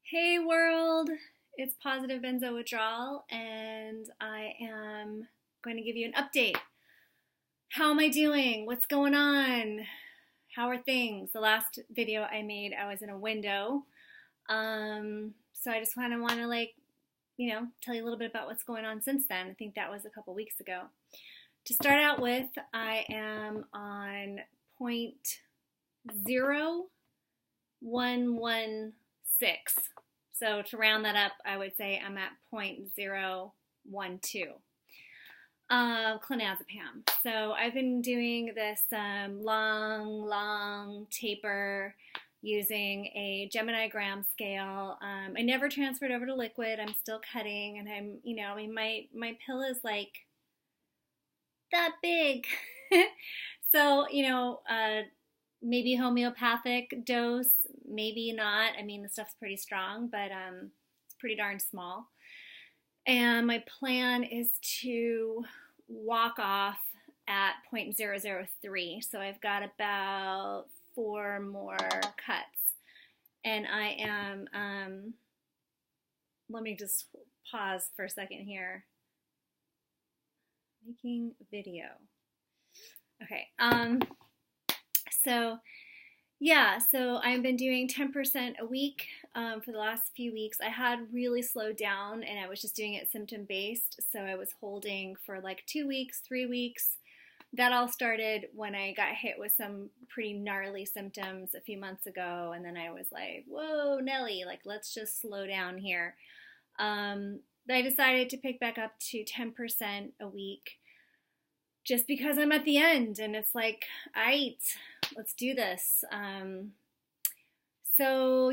Hey world, it's Positive Benzo Withdrawal, and I am going to give you an update. How am I doing? What's going on? How are things? The last video I made, I was in a window. So I just kind of want to tell you a little bit about what's going on since then. I think that was a couple weeks ago. To start out with, I am on 0.0116. So to round that up, I would say I'm at 0.012 clonazepam. So I've been doing this long taper using a Gemini gram scale. I never transferred over to liquid. I'm still cutting, and my pill is like that big. So, maybe homeopathic dose, maybe not. I mean, the stuff's pretty strong, but it's pretty darn small. And my plan is to walk off at 0.003. So I've got about 4 more cuts. And I am, let me just pause for a second here. Making video. Okay. So I've been doing 10% a week for the last few weeks. I had really slowed down and I was just doing it symptom based. So I was holding for like 2 weeks, 3 weeks. That all started when I got hit with some pretty gnarly symptoms a few months ago. And then I was like, whoa, Nelly, like, let's just slow down here. I decided to pick back up to 10% a week, just because I'm at the end and it's like, aight, let's do this. So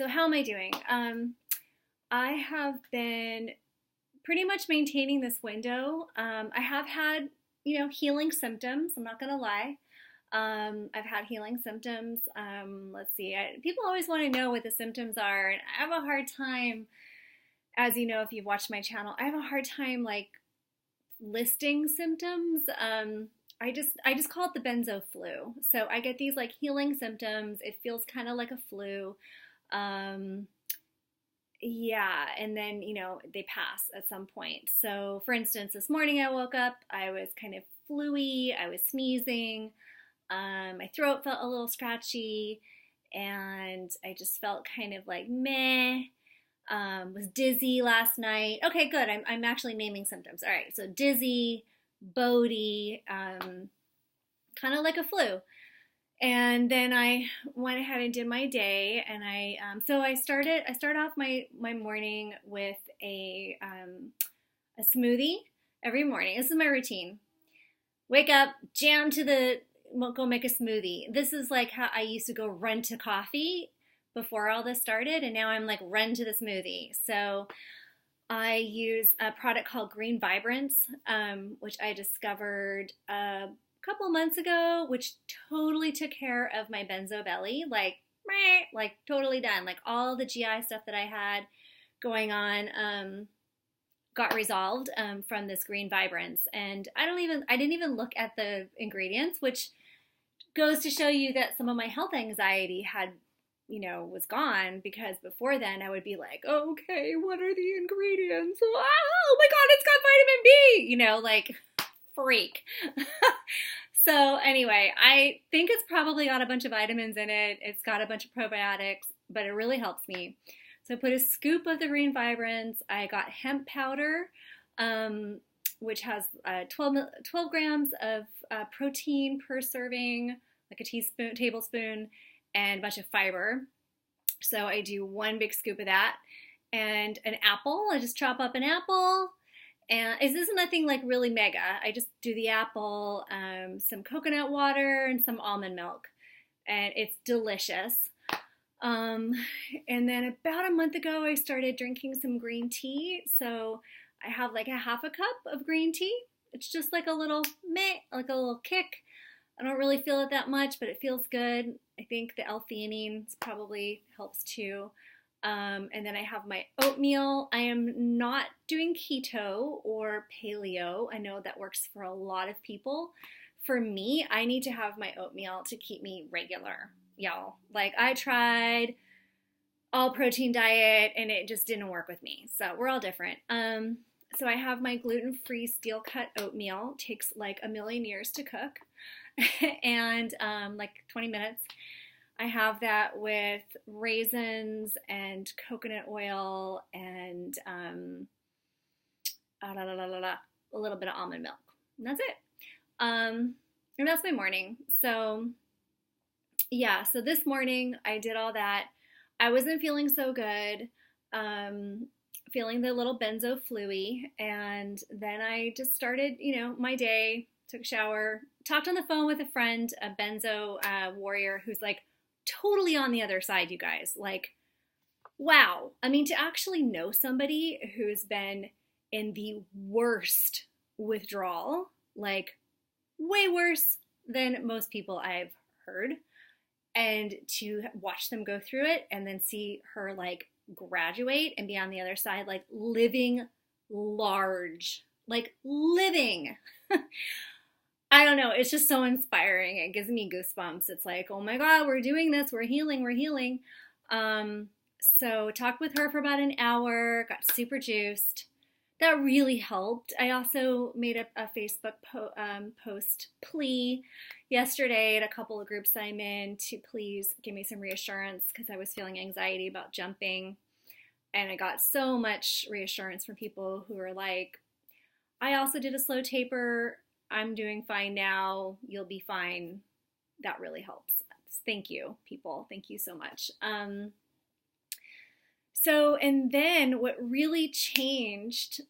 how am I doing? I have been pretty much maintaining this window. I have had, healing symptoms. I'm not gonna lie. I've had healing symptoms. Let's see, people always want to know what the symptoms are, and I have a hard time, as you know, if you've watched my channel, I have a hard time listing symptoms. I just call it the benzo flu. So I get these like healing symptoms. It feels kind of like a flu. And then, they pass at some point. So for instance, this morning I woke up, I was kind of flu-y, I was sneezing, my throat felt a little scratchy, and I just felt kind of like meh. Was dizzy last night. Okay, good. I'm actually naming symptoms. All right, so dizzy, boaty, kind of like a flu. And then I went ahead and did my day, and I start off my morning with a smoothie every morning. This is my routine. Wake up, go make a smoothie. This is like how I used to go run to coffee before all this started, and now I'm like run to the smoothie. So I use a product called Green Vibrance, which I discovered a couple months ago, which totally took care of my benzo belly, like totally done. Like all the GI stuff that I had going on got resolved from this Green Vibrance. And I didn't even look at the ingredients, which goes to show you that some of my health anxiety had was gone, because before then I would be like, okay, what are the ingredients? Oh my God, it's got vitamin B, like freak. So anyway, I think it's probably got a bunch of vitamins in it. It's got a bunch of probiotics, but it really helps me. So I put a scoop of the Green Vibrance. I got hemp powder, which has 12 grams of protein per serving, like a tablespoon, and a bunch of fiber. So I do 1 big scoop of that, and an apple. I just chop up an apple, and this isn't nothing like really mega. I just do the apple, some coconut water, and some almond milk, and it's delicious. And then about a month ago, I started drinking some green tea. So I have like a half a cup of green tea. It's just like a little kick. I don't really feel it that much, but it feels good. I think the L-theanine probably helps too. And then I have my oatmeal. I am not doing keto or paleo. I know that works for a lot of people. For me, I need to have my oatmeal to keep me regular, y'all. Like I tried all protein diet, and it just didn't work with me. So we're all different. So I have my gluten-free steel cut oatmeal. It takes like a million years to cook and like 20 minutes. I have that with raisins and coconut oil and a little bit of almond milk. And that's it. And that's my morning. So yeah, so this morning I did all that. I wasn't feeling so good, feeling the little benzo fluey. And then I just started, my day, took a shower, talked on the phone with a friend, a benzo warrior who's like totally on the other side, you guys. Like, wow. I mean, to actually know somebody who's been in the worst withdrawal, like way worse than most people I've heard, and to watch them go through it and then see her like graduate and be on the other side, like living large, like living. I don't know. It's just so inspiring. It gives me goosebumps. It's like, oh my God, we're doing this. We're healing. We're healing. So talked with her for about an hour, got super juiced. That really helped. I also made a Facebook post plea yesterday at a couple of groups I'm in to please give me some reassurance because I was feeling anxiety about jumping. And I got so much reassurance from people who were like, I also did a slow taper. I'm doing fine now. You'll be fine. That really helps. Thank you, people. Thank you so much. And then what really changed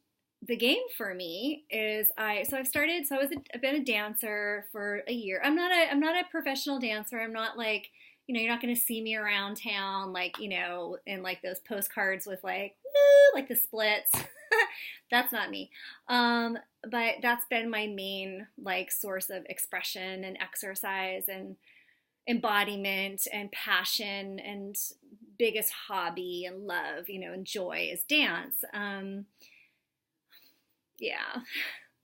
the game for me is I've been a dancer for a year. I'm not a professional dancer. I'm not like, you're not going to see me around town, like, in like those postcards with like, woo, like the splits. That's not me. But that's been my main like source of expression and exercise and embodiment and passion and biggest hobby and love, and joy is dance. Yeah,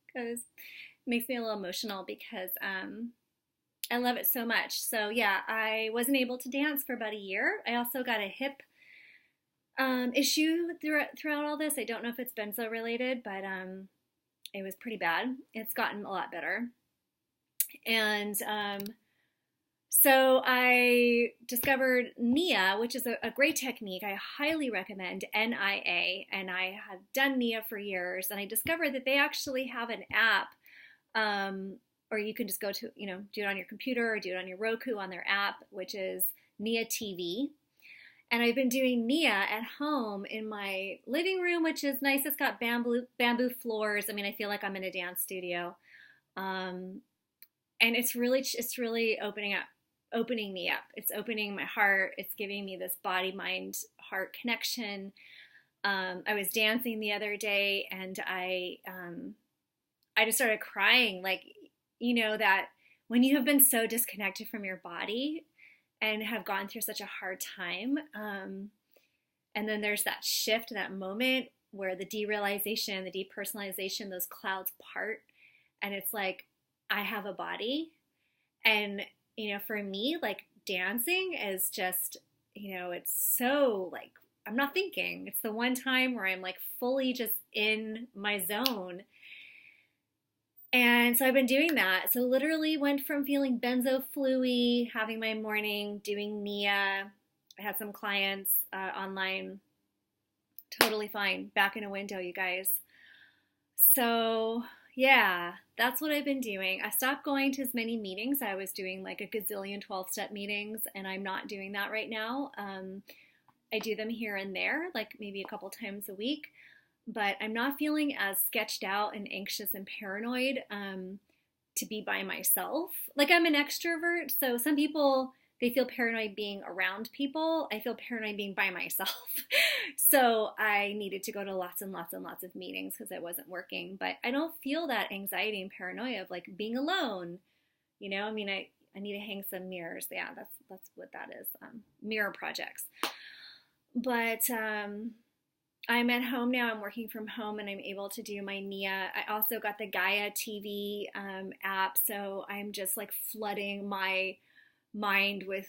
because it makes me a little emotional because I love it so much. So yeah, I wasn't able to dance for about a year. I also got a hip issue throughout all this. I don't know if it's benzo related, but it was pretty bad. It's gotten a lot better. And so I discovered NIA, which is a great technique. I highly recommend NIA, and I have done NIA for years. And I discovered that they actually have an app, or you can just go to, do it on your computer or do it on your Roku on their app, which is NIA TV. And I've been doing NIA at home in my living room, which is nice. It's got bamboo floors. I mean, I feel like I'm in a dance studio. And it's really opening me up. It's opening my heart. It's giving me this body, mind, heart connection. I was dancing the other day and I just started crying. Like, that when you have been so disconnected from your body and have gone through such a hard time, and then there's that shift, that moment where the derealization, the depersonalization, those clouds part, and it's like, I have a body. And for me, like dancing is just, it's so like, I'm not thinking. It's the one time where I'm like fully just in my zone. And so I've been doing that. So literally went from feeling benzo fluey, having my morning, doing NIA. I had some clients online. Totally fine. Back in a window, you guys. So yeah, that's what I've been doing. I stopped going to as many meetings. I was doing like a gazillion 12-step meetings, and I'm not doing that right now. I do them here and there, like maybe a couple times a week, but I'm not feeling as sketched out and anxious and paranoid to be by myself. Like I'm an extrovert, so some people, they feel paranoid being around people. I feel paranoid being by myself. So I needed to go to lots and lots and lots of meetings because I wasn't working. But I don't feel that anxiety and paranoia of like being alone. I mean, I need to hang some mirrors. Yeah, that's what that is. Mirror projects. But I'm at home now. I'm working from home and I'm able to do my NIA. I also got the Gaia TV app. So I'm just like flooding my mind with,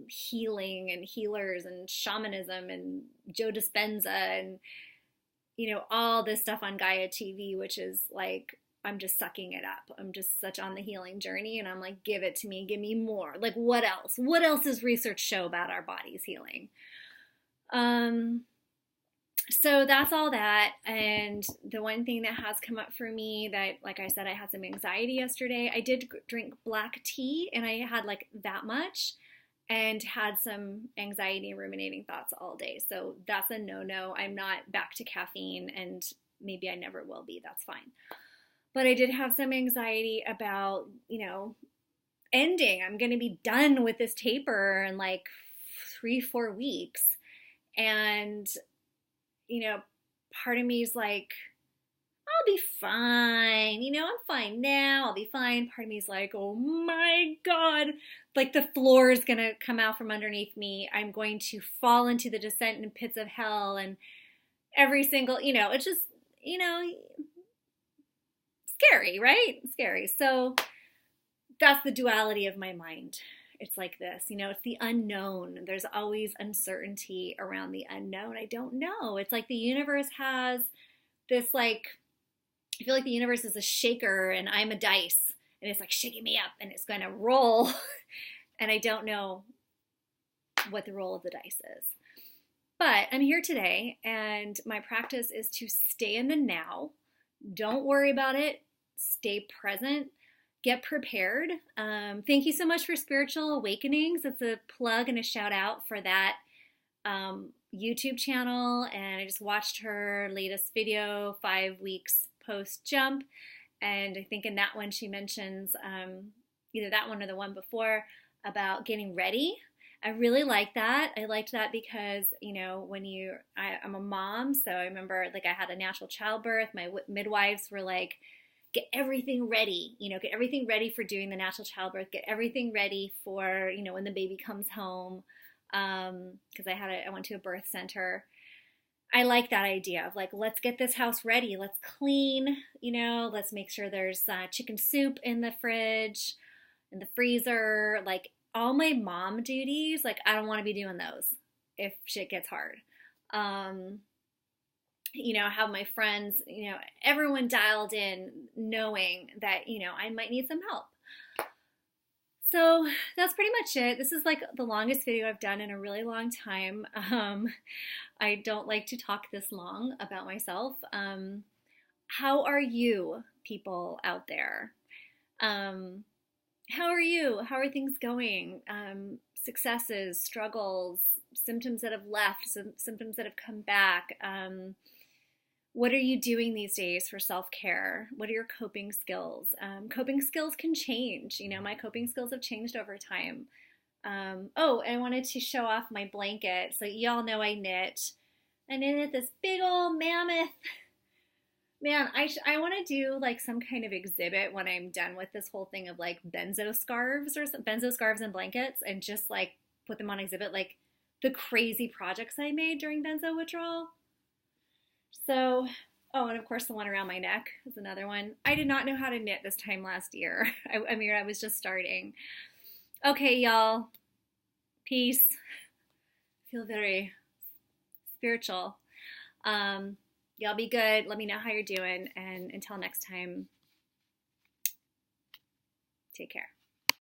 healing and healers and shamanism and Joe Dispenza and, all this stuff on Gaia TV, which is like, I'm just sucking it up. I'm just such on the healing journey. And I'm like, give it to me. Give me more. Like, what else? What else does research show about our bodies healing? So that's all that. And the one thing that has come up for me that, like I said, I had some anxiety yesterday. I did drink black tea and I had like that much and had some anxiety and ruminating thoughts all day. So that's a no-no. I'm not back to caffeine and maybe I never will be. That's fine. But I did have some anxiety about, ending. I'm going to be done with this taper in like 3-4 weeks. And, part of me is like, I'll be fine. I'm fine now. I'll be fine. Part of me is like, oh my God, like the floor is going to come out from underneath me. I'm going to fall into the descent and pits of hell. And every single, it's just, scary, right? Scary. So that's the duality of my mind. It's like this, it's the unknown. There's always uncertainty around the unknown. I don't know. It's like the universe has this I feel like the universe is a shaker and I'm a dice and it's like shaking me up and it's going to roll. And I don't know what the roll of the dice is. But I'm here today and my practice is to stay in the now. Don't worry about it. Stay present. Get prepared. Thank you so much for Spiritual Awakenings. It's a plug and a shout out for that YouTube channel. And I just watched her latest video, 5 weeks post jump. And I think in that one she mentions either that one or the one before about getting ready. I really like that. I liked that because, I'm a mom. So I remember I had a natural childbirth. My midwives were like, get everything ready, get everything ready for doing the natural childbirth, get everything ready for, when the baby comes home. Because I went to a birth center. I like that idea of let's get this house ready. Let's clean, let's make sure there's chicken soup in the fridge, in the freezer, all my mom duties. I don't want to be doing those if shit gets hard. Have my friends, everyone dialed in knowing that, I might need some help. So that's pretty much it. This is the longest video I've done in a really long time. I don't like to talk this long about myself. How are you people out there? How are you? How are things going? Successes, struggles, symptoms that have left, symptoms that have come back. What are you doing these days for self-care? What are your coping skills? Coping skills can change. My coping skills have changed over time. I wanted to show off my blanket. So y'all know I knit. I knitted this big old mammoth. Man, I want to do some kind of exhibit when I'm done with this whole thing of benzo scarves and blankets and just put them on exhibit, the crazy projects I made during benzo withdrawal. So, and of course the one around my neck is another one. I did not know how to knit this time last year. I was just starting. Okay, y'all. Peace. I feel very spiritual. Y'all be good. Let me know how you're doing. And until next time, take care.